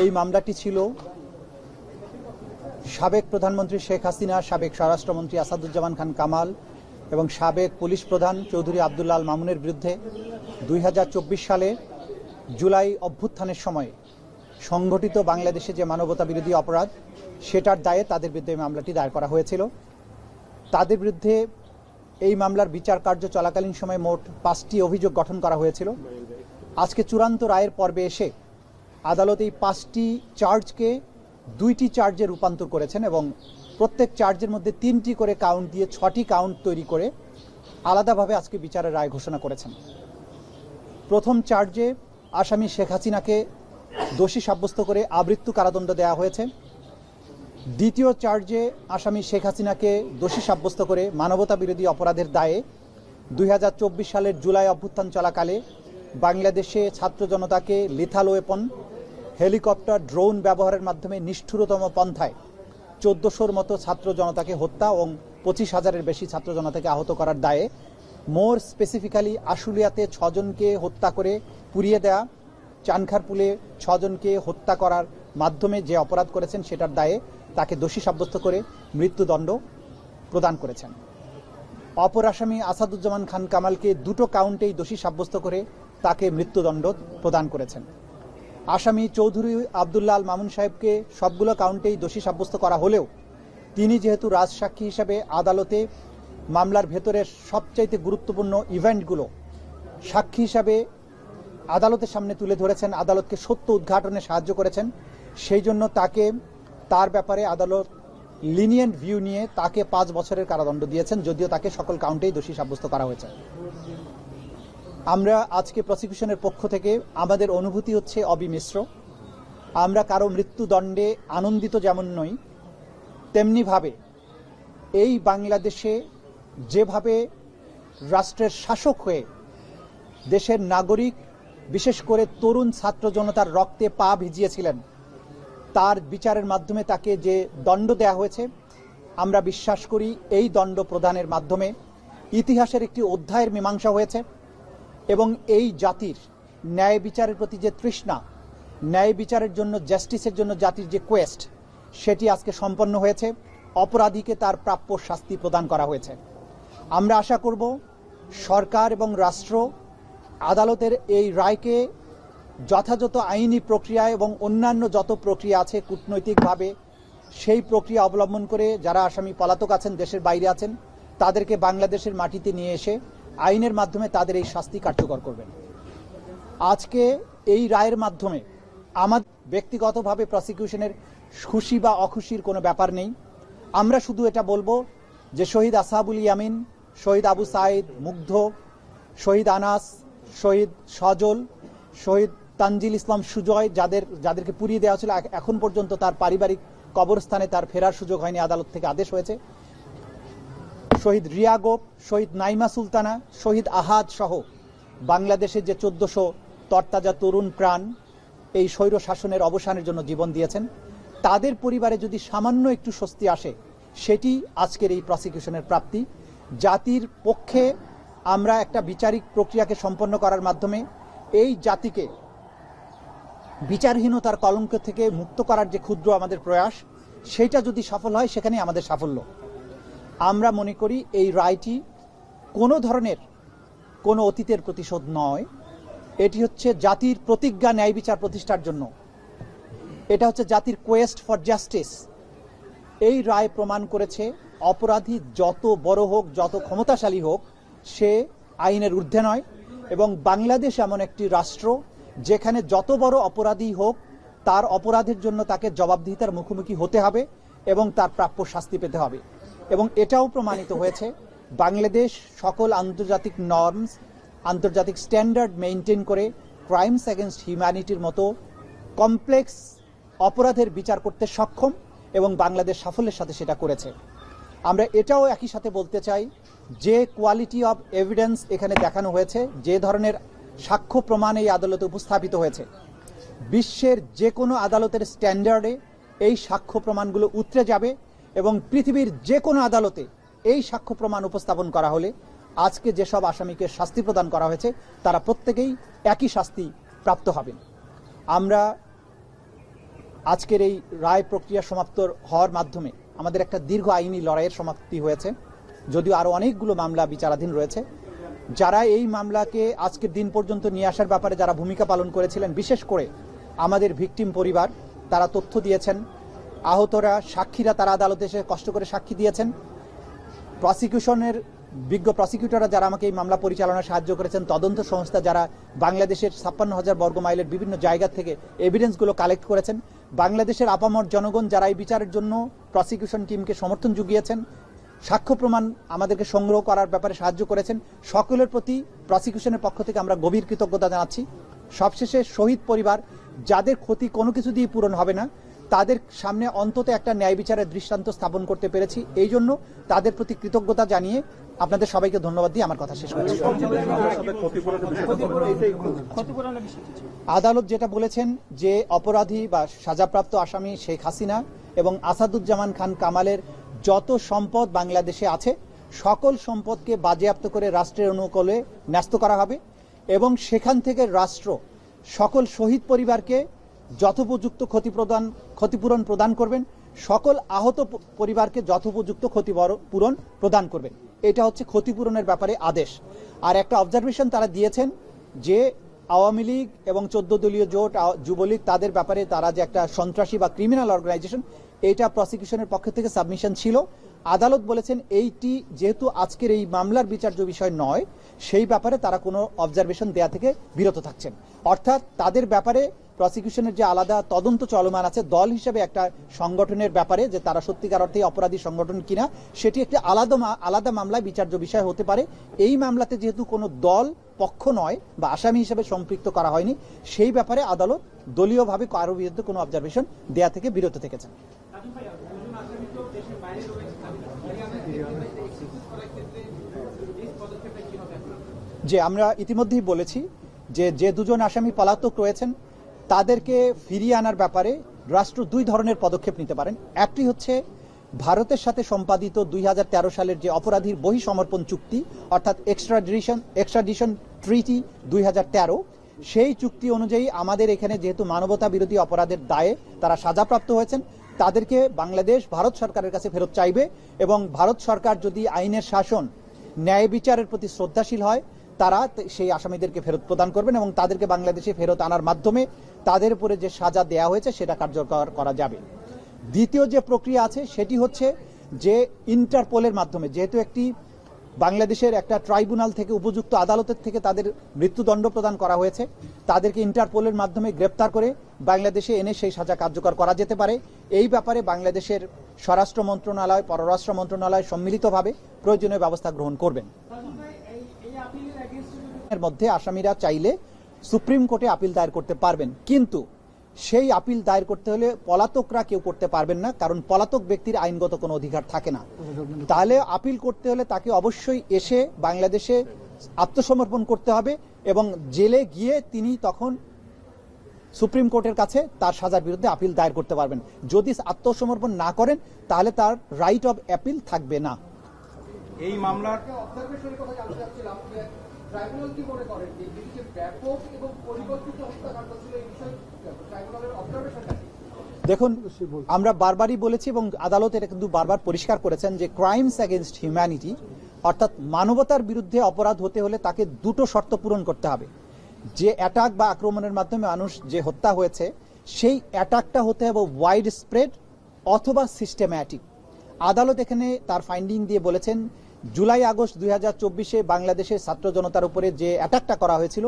এই মামলাটি ছিল সাবেক প্রধানমন্ত্রী শেখ হাসিনা, সাবেক স্বরাষ্ট্রমন্ত্রী আসাদুজ্জামান খান কামাল এবং সাবেক পুলিশ প্রধান চৌধুরী আব্দুল্লাহ আল মামুনের বিরুদ্ধে 2024 সালে জুলাই অভ্যুত্থানের সময় সংগঠিত বাংলাদেশে যে মানবতা বিরোধী অপরাধ সেটার দায়ে তাদের বিরুদ্ধে মামলাটি দায়ের করা হয়েছিল। তাদের বিরুদ্ধে এই মামলার বিচার কার্য চলাকালীন সময়ে মোট 5টি অভিযোগ গঠন করা হয়েছিল। আজকে চূড়ান্ত রায়ের পর্বে এসে আদালত এই 5টি চার্জকে 2টি চার্জে রূপান্তর করেছেন এবং প্রত্যেক চার্জের মধ্যে 3টি করে কাউন্ট দিয়ে 6টি কাউন্ট তৈরি করে আলাদাভাবে আজকে বিচারের রায় ঘোষণা করেছেন। প্রথম চার্জে আসামি শেখ হাসিনাকে দোষী সাব্যস্ত করে আমৃত্যু কারাদণ্ড দেওয়া হয়েছে। দ্বিতীয় চার্জে আসামি শেখ হাসিনাকে দোষী সাব্যস্ত করে মানবতা বিরোধী অপরাধের দায়ে 2024 সালের জুলাই অভ্যুত্থান চলাকালে বাংলাদেশে ছাত্র জনতাকে লিথাল ওয়েপন, হেলিকপ্টার, ড্রোন ব্যবহারের মাধ্যমে নিষ্ঠুরতম পন্থায় 1400-র মতো ছাত্র জনতাকে হত্যা এবং 25,000-এর বেশি ছাত্র জনতাকে আহত করার দায়ে, মোর স্পেসিফিক্যালি আশুলিয়াতে 6 জনকে হত্যা করে পুড়িয়ে দেয়া, চানখারপুলে 6 জনকে হত্যা করার মাধ্যমে যে অপরাধ করেছেন সেটার দায়ে তাকে দোষী সাব্যস্ত করে মৃত্যুদণ্ড প্রদান করেছেন। অপর আসামি আসাদুজ্জামান খান কামালকে 2টো কাউন্টেই দোষী সাব্যস্ত করে তাকে মৃত্যুদণ্ড প্রদান করেছেন। আসামি চৌধুরী আব্দুল্লাহ আল মামুন সাহেবকে সবগুলো কাউন্টেই দোষী সাব্যস্ত করা হলেও তিনি যেহেতু রাজসাক্ষী হিসাবে আদালতে মামলার ভেতরের সবচাইতে গুরুত্বপূর্ণ ইভেন্টগুলো সাক্ষী হিসাবে আদালতের সামনে তুলে ধরেছেন, আদালতকে সত্য উদ্ঘাটনে সাহায্য করেছেন, সেই জন্য তার ব্যাপারে আদালত লিনিয়েন্ট ভিউ নিয়ে তাকে 5 বছরের কারাদণ্ড দিয়েছেন, যদিও তাকে সকল কাউন্টেই দোষী সাব্যস্ত করা হয়েছে। আমরা আজকে প্রসিকিউশনের পক্ষ থেকে আমাদের অনুভূতি হচ্ছে অবিমিশ্র। আমরা কারো মৃত্যুদণ্ডে আনন্দিত যেমন নই, তেমনিভাবে এই বাংলাদেশে যেভাবে রাষ্ট্রের শাসক হয়ে দেশের নাগরিক, বিশেষ করে তরুণ ছাত্র জনতার রক্তে পা ভিজিয়েছিলেন, তার বিচারের মাধ্যমে তাকে যে দণ্ড দেয়া হয়েছে, আমরা বিশ্বাস করি এই দণ্ড প্রদানের মাধ্যমে ইতিহাসের একটি অধ্যায়ের মীমাংসা হয়েছে এবং এই জাতির ন্যায় বিচারের প্রতি যে তৃষ্ণা, ন্যায় বিচারের জন্য, জাস্টিসের জন্য জাতির যে কোয়েস্ট, সেটি আজকে সম্পন্ন হয়েছে। অপরাধীকে তার প্রাপ্য শাস্তি প্রদান করা হয়েছে। আমরা আশা করব সরকার এবং রাষ্ট্র আদালতের এই রায়কে যথাযথ আইনি প্রক্রিয়া এবং অন্যান্য যত প্রক্রিয়া আছে কূটনৈতিকভাবে সেই প্রক্রিয়া অবলম্বন করে যারা আসামি পলাতক আছেন, দেশের বাইরে আছেন, তাদেরকে বাংলাদেশের মাটিতে নিয়ে এসে আইনের মাধ্যমে তাদের এই শাস্তি কার্যকর করবেন। আজকে এই রায়ের মাধ্যমে আমার ব্যক্তিগতভাবে প্রসিকিউশনের খুশি বা অখুশির কোনো ব্যাপার নেই। আমরা শুধু এটা বলবো যে শহীদ আসহাবুল ইয়ামিন, শহীদ আবু সাইদ, মুগ্ধ, শহীদ আনাস, শহীদ সজল, শহীদ তানজিল ইসলাম সুজয়, যাদেরকে পুড়িয়ে দেওয়া ছিল, এখন পর্যন্ত তার পারিবারিক কবরস্থানে তার ফেরার সুযোগ হয়নি, আদালত থেকে আদেশ হয়েছে। শহীদ রিয়া গোপ, শহীদ নাইমা সুলতানা, শহীদ আহাদ সহ বাংলাদেশের যে 1400 তরতাজা তরুণ প্রাণ এই স্বৈর শাসনের অবসানের জন্য জীবন দিয়েছেন, তাদের পরিবারে যদি সামান্য একটু স্বস্তি আসে, সেটি আজকের এই প্রসিকিউশনের প্রাপ্তি। জাতির পক্ষে আমরা একটা বিচারিক প্রক্রিয়াকে সম্পন্ন করার মাধ্যমে এই জাতিকে বিচারহীনতার কলঙ্ক থেকে মুক্ত করার যে ক্ষুদ্র আমাদের প্রয়াস, সেটা যদি সফল হয় সেখানেই আমাদের সাফল্য। আমরা মনে করি এই রায়টি কোনো ধরনের কোনো অতীতের প্রতিশোধ নয়, এটি হচ্ছে জাতির প্রতিজ্ঞা ন্যায় বিচার প্রতিষ্ঠার জন্য, এটা হচ্ছে জাতির কোয়েস্ট ফর জাস্টিস। এই রায় প্রমাণ করেছে অপরাধী যত বড় হোক, যত ক্ষমতাশালী হোক, সে আইনের ঊর্ধ্বে নয় এবং বাংলাদেশ এমন একটি রাষ্ট্র যেখানে যত বড় অপরাধী হোক তার অপরাধের জন্য তাকে জবাবদিহিতার মুখোমুখি হতে হবে এবং তার প্রাপ্য শাস্তি পেতে হবে। এবং এটাও প্রমাণিত হয়েছে বাংলাদেশ সকল আন্তর্জাতিক নর্মস, আন্তর্জাতিক স্ট্যান্ডার্ড মেইনটেইন করে ক্রাইমস এগেনস্ট হিউম্যানিটির মতো কমপ্লেক্স অপরাধের বিচার করতে সক্ষম এবং বাংলাদেশ সাফল্যের সাথে সেটা করেছে। আমরা এটাও একই সাথে বলতে চাই যে কোয়ালিটি অফ এভিডেন্স এখানে দেখানো হয়েছে, যে ধরনের সাক্ষ্য প্রমাণ এই আদালতে উপস্থাপিত হয়েছে, বিশ্বের যে কোনো আদালতের স্ট্যান্ডার্ডে এই সাক্ষ্য প্রমাণগুলো উতরে যাবে এবং পৃথিবীর যে কোনো আদালতে এই সাক্ষ্য প্রমাণ উপস্থাপন করা হলে আজকে যেসব আসামিকে শাস্তি প্রদান করা হয়েছে তারা প্রত্যেকেই একই শাস্তি প্রাপ্ত হবেন। আমরা আজকের এই রায় প্রক্রিয়া সমাপ্ত হওয়ার মাধ্যমে আমাদের একটা দীর্ঘ আইনি লড়াইয়ের সমাপ্তি হয়েছে। যদিও আরও অনেকগুলো মামলা বিচারাধীন রয়েছে। যারা এই মামলাকে আজকের দিন পর্যন্ত নিয়ে আসার ব্যাপারে যারা ভূমিকা পালন করেছিলেন, বিশেষ করে আমাদের ভিকটিম পরিবার, তারা তথ্য দিয়েছেন। আহতরা, সাক্ষীরা তারা আদালতে এসে কষ্ট করে সাক্ষী দিয়েছেন। প্রসিকিউশনের বিজ্ঞ প্রসিকিউটররা যারা আমাকে এই মামলা পরিচালনায় সাহায্য করেছেন, তদন্ত সংস্থা যারা বাংলাদেশের 56,000 বর্গ মাইলের বিভিন্ন জায়গা থেকে এভিডেন্সগুলো কালেক্ট করেছেন, বাংলাদেশের আপামর জনগণ যারা এই বিচারের জন্য প্রসিকিউশন টিমকে সমর্থন জুগিয়েছেন, সাক্ষ্য প্রমাণ আমাদেরকে সংগ্রহ করার ব্যাপারে সাহায্য করেছেন, সকলের প্রতি প্রসিকিউশনের পক্ষ থেকে আমরা গভীর কৃতজ্ঞতা জানাচ্ছি। সবশেষে শহীদ পরিবার, যাদের ক্ষতি কোনো কিছু দিয়ে পূরণ হবে না, তাদের সামনে অন্তত একটা ন্যায় বিচারের দৃষ্টান্ত স্থাপন করতে পেরেছি। এই জন্য তাদের প্রতি কৃতজ্ঞতা জানিয়ে আপনাদের সবাইকে ধন্যবাদ দিয়ে আমার কথা শেষ করছি। আদালত যেটা বলেছেন যে অপরাধী বা সাজাপ্রাপ্ত আসামি শেখ হাসিনা এবং আসাদুজ্জামান খান কামালের যত সম্পদ বাংলাদেশে আছে সকল সম্পদকে বাজেয়াপ্ত করে রাষ্ট্রের অনুকূলে ন্যস্ত করা হবে এবং সেখান থেকে রাষ্ট্র সকল শহীদ পরিবারকে যথোপযুক্ত ক্ষতিপূরণ প্রদান করবেন, সকল আহত পরিবারকে যথোপযুক্ত ক্ষতিপূরণ প্রদান করবেন। এটা হচ্ছে ক্ষতিপূরণের ব্যাপারে আদেশ। আর একটা অবজারভেশন তারা দিয়েছেন যে আওয়ামী লীগ এবং 14 দলীয় জোট, যুবলীগ, তাদের ব্যাপারে তারা যে একটা সন্ত্রাসী বা ক্রিমিনাল অর্গানাইজেশন, এইটা প্রসিকিউশনের পক্ষ থেকে সাবমিশন ছিল। আদালত বলেছেন এইটি যেহেতু আজকের এই মামলার বিচার্য বিষয় নয়, সেই ব্যাপারে তারা কোনো অবজারভেশন দেয়া থেকে বিরত থাকছেন। অর্থাৎ তাদের ব্যাপারে প্রসিকিউশনের যে আলাদা তদন্ত চলমান আছে দল হিসেবে একটা সংগঠনের ব্যাপারে, যে তারা সত্যিকার অর্থে অপরাধী সংগঠন কিনা, সেটি একটি আলাদা মামলায় বিচার্য বিষয় হতে পারে। এই মামলাতে যেহেতু কোনো দল পক্ষ নয় বা আসামি হিসেবে সম্পৃক্ত করা হয়নি, সেই ব্যাপারে আদালত দলীয়ভাবে কারো বিরুদ্ধে কোনো অবজারভেশন দেয়া থেকে বিরত থেকেছেন। যে আমরা ইতিমধ্যেই বলেছি যে দুজন আসামি পলাতক রয়েছেন তাদেরকে ফিরিয়ে আনার ব্যাপারে রাষ্ট্র দুই ধরনের পদক্ষেপ নিতে পারেন। একটি হচ্ছে ভারতের সাথে সম্পাদিত 2013 সালের যে অপরাধীর বহিঃসমর্পণ চুক্তি, অর্থাৎ এক্সট্রাডিশন ট্রিটি 2013, সেই চুক্তি অনুযায়ী আমাদের এখানে যেহেতু মানবতা বিরোধী অপরাধের দায়ে তারা সাজাপ্রাপ্ত হয়েছেন, তাদেরকে বাংলাদেশ ভারত সরকারের কাছে ফেরত চাইবে এবং ভারত সরকার যদি আইনের শাসন, ন্যায় বিচারের প্রতি শ্রদ্ধাশীল হয়, তারা সেই আসামিদেরকে ফেরত প্রদান করবেন এবং তাদেরকে বাংলাদেশে ফেরত আনার মাধ্যমে তাদের উপরে যে সাজা দেয়া হয়েছে সেটা কার্যকর করা যাবে। দ্বিতীয় যে প্রক্রিয়া আছে সেটি হচ্ছে যে ইন্টারপোলের মাধ্যমে, যেহেতু একটি বাংলাদেশের একটা ট্রাইব্যুনাল থেকে, উপযুক্ত আদালতের থেকে তাদের মৃত্যুদণ্ড প্রদান করা হয়েছে, তাদেরকে ইন্টারপোলের মাধ্যমে গ্রেপ্তার করে বাংলাদেশে এনে সেই সাজা কার্যকর করা যেতে পারে। এই ব্যাপারে বাংলাদেশের স্বরাষ্ট্র মন্ত্রণালয়, পররাষ্ট্র মন্ত্রণালয় সম্মিলিতভাবে প্রয়োজনীয় ব্যবস্থা গ্রহণ করবেন। এর মধ্যে আসামিরা চাইলে সুপ্রিম কোর্টে আপিল দায়ের করতে পারবেন, কিন্তু সেই আপিল দায়ের করতে হলে পলাতকরা কেউ করতে পারবেন না, কারণ পলাতক ব্যক্তির আইনগত কোনো অধিকার থাকে না। তাহলে আপিল করতে হলে তাকে অবশ্যই এসে বাংলাদেশে আত্মসমর্পণ করতে হবে এবং জেলে গিয়ে তিনি তখন সুপ্রিম কোর্টের কাছে তার সাজার বিরুদ্ধে আপিল দায়ের করতে পারবেন। যদি আত্মসমর্পণ না করেন তাহলে তার রাইট অফ অ্যাপিল থাকবে না। এই মামলার ট্রাইব্যুনাল কি মনে করেন যে ব্যাপক এবং পরিকল্পিত হত্যাকাণ্ড ছিল, এই বিষয়ে ট্রাইব্যুনালের অবজারভেশন? দেখুন, আমরা বারবারই বলেছি এবং আদালত এটা কিন্তু বারবার পরিষ্কার করেছেন যে ক্রাইমস এগেইনস্ট হিউম্যানিটি, অর্থাৎ মানবতার বিরুদ্ধে অপরাধ হতে হলে তাকে দুটো শর্ত পূরণ করতে হবে। যে অ্যাটাক বা আক্রমণের মাধ্যমে মানুষ যে হত্যা হয়েছে, সেই অ্যাটাকটা হতে হবে ওয়াইড স্প্রেড অথবা সিস্টেম্যাটিক। আদালত এখানে তার ফাইন্ডিং দিয়ে বলেছেন জুলাই আগস্ট 2024-এ বাংলাদেশের ছাত্র জনতার উপরে যে অ্যাটাকটা করা হয়েছিল,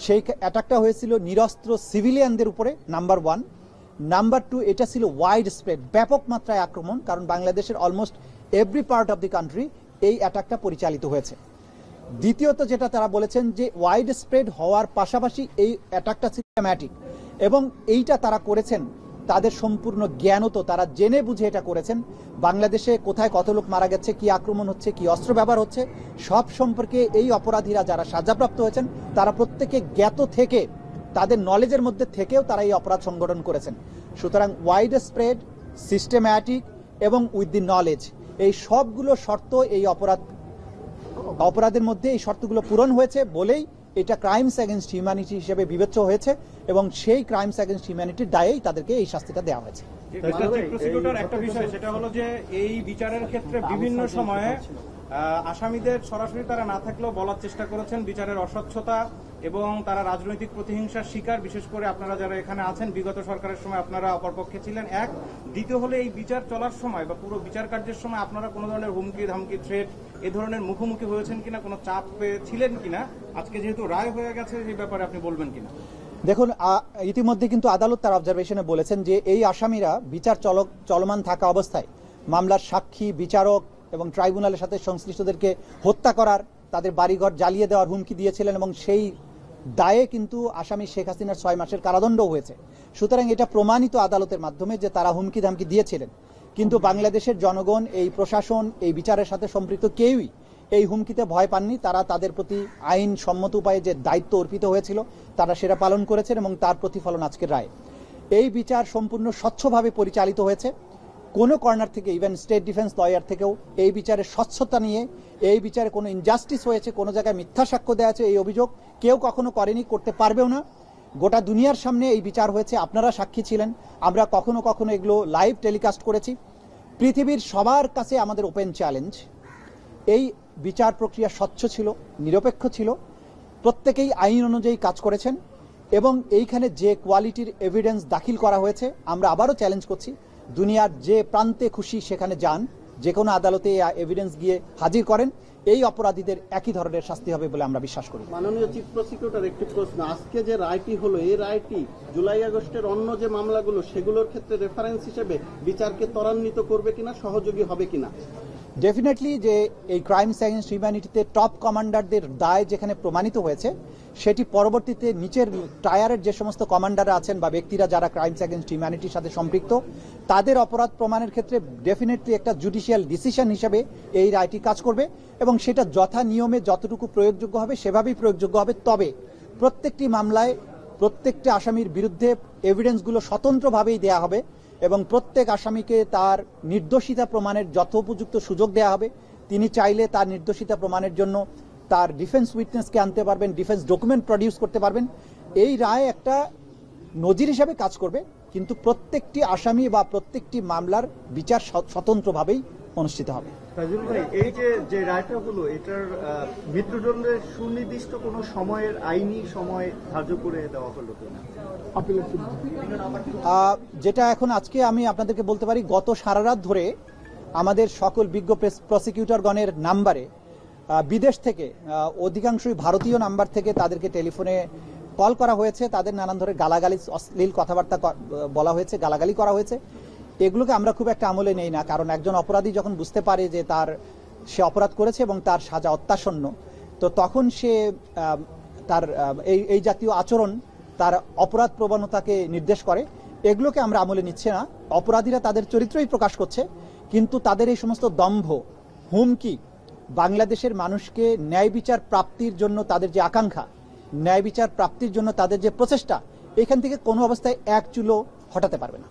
সেই অ্যাটাকটা হয়েছিল নিরস্ত্র সিভিলিয়ানদের উপরে, নাম্বার 1। নাম্বার 2, এটা ছিল ওয়াইড স্প্রেড, ব্যাপক মাত্রায় আক্রমণ, কারণ বাংলাদেশের almost every part of the country এই অ্যাটাকটা পরিচালিত হয়েছে। দ্বিতীয়ত যেটা তারা বলেছেন যে ওয়াইড স্প্রেড হওয়ার পাশাপাশি এই অ্যাটাকটা সিস্টেম্যাটিক, এবং এইটা তারা করেছেন তাদের সম্পূর্ণ জ্ঞানত, তারা জেনে বুঝে এটা করেছেন। বাংলাদেশে কোথায় কত লোক মারা গেছে, কি আক্রমণ হচ্ছে, কি অস্ত্র ব্যবহার হচ্ছে, সব সম্পর্কে এই অপরাধীরা যারা সাজাপ্রাপ্ত হয়েছেন তারা প্রত্যেকে জ্ঞাত থেকে, তাদের নলেজের মধ্যে থেকেও তারা এই অপরাধ সংগঠন করেছেন। সুতরাং ওয়াইড স্প্রেড, সিস্টেম্যাটিক এবং উইথ দি নলেজ, এই সবগুলো শর্ত এই অপরাধের মধ্যে এই শর্তগুলো পূরণ হয়েছে বলেই এটা ক্রাইমস এগেনস্ট হিউম্যানিটি হিসেবে বিবেচ্য হয়েছে এবং সেই ক্রাইমস এগেনস্ট হিউম্যানিটির দায়েই তাদেরকে এই শাস্তিটা দেওয়া হয়েছে। প্রসিকিউটর, একটা বিষয় সেটা হলো যে এই বিচারের ক্ষেত্রে বিভিন্ন সময়ে আসামিদের সরাসরি তারা না থাকলেও বলার চেষ্টা করেছেন বিচারের অস্বচ্ছতা এবং তারা রাজনৈতিক প্রতিহিংসার শিকার, বিশেষ করে আপনারা যারা এখানে আছেন বিগত সরকারের সময় আপনারা অপরপক্ষে ছিলেন। এক, দ্বিতীয় হলে এই বিচার চলার সময় বা পুরো বিচার কার্যের সময় আপনারা কোনো ধরনের হুমকি ধামকি থ্রেট এ ধরনের মুখোমুখি হয়েছেন কিনা, কোনো চাপ ছিলেন কিনা, আজকে যেহেতু রায় হয়ে গেছে এই ব্যাপারে আপনি বলবেন কিনা? দেখুন, ইতিমধ্যে কিন্তু আদালত তার অবজারভেশনে বলেছেন যে এই আসামিরা বিচার চলমান থাকা অবস্থায় মামলার সাক্ষী, বিচারক এবং ট্রাইব্যুনালের সাথে সংশ্লিষ্টদেরকে হত্যা করার, তাদের বাড়িঘর জ্বালিয়ে দেওয়ার হুমকি দিয়েছিলেন এবং সেই দায়ে কিন্তু আসামি শেখ হাসিনার 6 মাসের কারাদণ্ড হয়েছে। সুতরাং এটা প্রমাণিত আদালতের মাধ্যমে যে তারা হুমকি ধামকি দিয়েছিলেন। কিন্তু বাংলাদেশের জনগণ, এই প্রশাসন, এই বিচারের সাথে সম্পৃক্ত কেউই এই হুমকিতে ভয় পাননি। তারা তাদের প্রতি আইন সম্মত উপায়ে যে দায়িত্ব অর্পিত হয়েছিল তারা সেটা পালন করেছেন এবং তার প্রতিফলন আজকের রায়। এই বিচার সম্পূর্ণ স্বচ্ছভাবে পরিচালিত হয়েছে। কোনো কর্নার থেকে, ইভেন স্টেট ডিফেন্স লয়ার থেকেও এই বিচারের স্বচ্ছতা নিয়ে, এই বিচারে কোনো ইনজাস্টিস হয়েছে, কোনো জায়গায় মিথ্যা সাক্ষ্য দেওয়া আছে, এই অভিযোগ কেউ কখনো করেনি, করতে পারবেও না। গোটা দুনিয়ার সামনে এই বিচার হয়েছে, আপনারা সাক্ষী ছিলেন, আমরা কখনো কখনো এগুলো লাইভ টেলিকাস্ট করেছি। পৃথিবীর সবার কাছে আমাদের ওপেন চ্যালেঞ্জ, এই বিচার প্রক্রিয়া স্বচ্ছ ছিল, নিরপেক্ষ ছিল, প্রত্যেকেই আইন অনুযায়ী কাজ করেছেন এবং এইখানে যে কোয়ালিটির এভিডেন্স দাখিল করা হয়েছে, আমরা আবারও চ্যালেঞ্জ করছি, দুনিয়ার যে প্রান্তে খুশি সেখানে যান, যে কোনো আদালতে এভিডেন্স গিয়ে হাজির করেন, এই অপরাধীদের একই ধরনের শাস্তি হবে বলে আমরা বিশ্বাস করি। মাননীয় চিফ প্রসিকিউটর, একটি প্রশ্ন, আজকে যে রায়টি হলো, এই রায়টি জুলাই আগস্টের অন্য যে মামলাগুলো সেগুলোর ক্ষেত্রে রেফারেন্স হিসেবে বিচারকে ত্বরান্বিত করবে কিনা, সহযোগী হবে কিনা? ডেফিনেটলি যে এই ক্রাইমস এগেইনস্ট হিউম্যানিটিতে টপ কমান্ডারদের দায় যেখানে প্রমাণিত হয়েছে, সেটি পরবর্তীতে নিচের টায়ারের যে সমস্ত কমান্ডাররা আছেন বা ব্যক্তিরা যারা ক্রাইমস এগেইনস্ট হিউম্যানিটির সাথে সম্পৃক্ত, তাদের অপরাধ প্রমাণের ক্ষেত্রে ডেফিনেটলি একটা জুডিশিয়াল ডিসিশন হিসেবে এই রায়টি কাজ করবে এবং সেটা যথা নিয়মে যতটুকু প্রয়োগযোগ্য হবে সেভাবেই প্রয়োগযোগ্য হবে। তবে প্রত্যেকটি মামলায় প্রত্যেকটি আসামির বিরুদ্ধে এভিডেন্সগুলো স্বতন্ত্রভাবেই দেয়া হবে এবং প্রত্যেক আসামিকে তার নির্দোষিতা প্রমাণের যথোপযুক্ত সুযোগ দেওয়া হবে। তিনি চাইলে তার নির্দোষিতা প্রমাণের জন্য তার ডিফেন্স উইটনেসকে আনতে পারবেন, ডিফেন্স ডকুমেন্ট প্রডিউস করতে পারবেন। এই রায় একটা নজির হিসাবে কাজ করবে, কিন্তু প্রত্যেকটি আসামি বা প্রত্যেকটি মামলার বিচার স্বতন্ত্রভাবেই অনুষ্ঠিত হবে। তাজুল ভাই, এই যে রায়টা হলো, এটার মৃত্যুদণ্ডের সুনির্দিষ্ট কোনো সময়ের আইনি সময় ধার্য করে দেওয়া হলো কিনা? যেটা এখন আজকে আমি আপনাদেরকে বলতে পারি, গত সারা রাত ধরে আমাদের সকল বিজ্ঞ প্রসিকিউটরগণের নাম্বারে বিদেশ থেকে, অধিকাংশই ভারতীয় নাম্বার থেকে তাদেরকে টেলিফোনে কল করা হয়েছে, তাদের নানান ধরনের গালাগালি, অশ্লীল কথাবার্তা বলা হয়েছে, গালাগালি করা হয়েছে। এগুলোকে আমরা খুব একটা আমলে নেই না, কারণ একজন অপরাধী যখন বুঝতে পারে যে সে অপরাধ করেছে এবং তার সাজা অত্যাসন্ন, তো তখন সে তার এই জাতীয় আচরণ তার অপরাধ প্রবণতাকে নির্দেশ করে। এগুলোকে আমরা আমলে নিচ্ছে না। অপরাধীরা তাদের চরিত্রই প্রকাশ করছে, কিন্তু তাদের এই সমস্ত দম্ভ, হুমকি, বাংলাদেশের মানুষকে ন্যায় বিচার প্রাপ্তির জন্য তাদের যে আকাঙ্ক্ষা, ন্যায় বিচার প্রাপ্তির জন্য তাদের যে প্রচেষ্টা, এখান থেকে কোনো অবস্থায় এক চুলো হটাতে পারবে না।